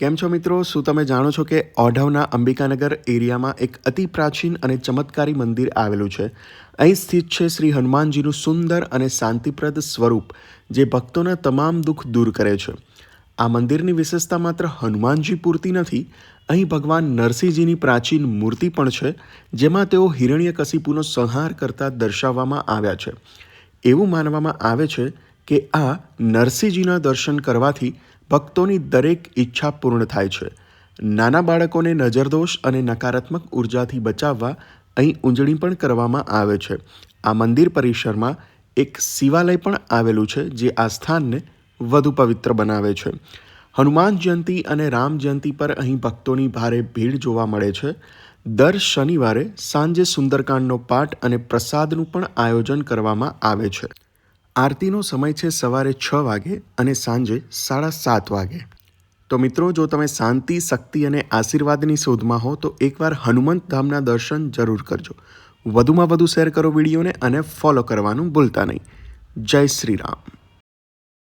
કેમ છો મિત્રો? શું તમે જાણો છો કે ઓઢવના અંબિકાનગર એરિયામાં એક અતિ પ્રાચીન અને ચમત્કારી મંદિર આવેલું છે. અહીં સ્થિત છે શ્રી હનુમાનજીનું સુંદર અને શાંતિપ્રદ સ્વરૂપ, જે ભક્તોના તમામ દુઃખ દૂર કરે છે. આ મંદિરની વિશેષતા માત્ર હનુમાનજી પૂરતી નથી. અહીં ભગવાન નરસિંહજીની પ્રાચીન મૂર્તિ પણ છે, જેમાં તેઓ હિરણ્યકશિપુનો સંહાર કરતા દર્શાવવામાં આવ્યા છે. એવું માનવામાં આવે છે કે આ નરસિંહજીના દર્શન કરવાથી ભક્તોની દરેક ઈચ્છા પૂર્ણ થાય છે. નાના બાળકોને નજરદોષ અને નકારાત્મક ઉર્જાથી બચાવવા અહીં ઊંજણી પણ કરવામાં આવે છે. આ મંદિર પરિસરમાં એક શિવાલય પણ આવેલું છે, જે આ સ્થાનને વધુ પવિત્ર બનાવે છે. હનુમાન જયંતી અને રામ જયંતી પર અહીં ભક્તોની ભારે ભીડ જોવા મળે છે. દર શનિવારે સાંજે સુંદરકાંડનો પાઠ અને પ્રસાદનું પણ આયોજન કરવામાં આવે છે. આરતીનો સમય છે સવારે 6 વાગે અને સાંજે 7:30 વાગે. તો મિત્રો, જો તમે શાંતિ, શક્તિ અને આશીર્વાદની શોધમાં હો તો એકવાર હનુમંત ધામના દર્શન જરૂર કરજો. વધુમાં વધુ શેર કરો વિડીયોને અને ફોલો કરવાનું ભૂલતા નહીં. જય શ્રી રામ.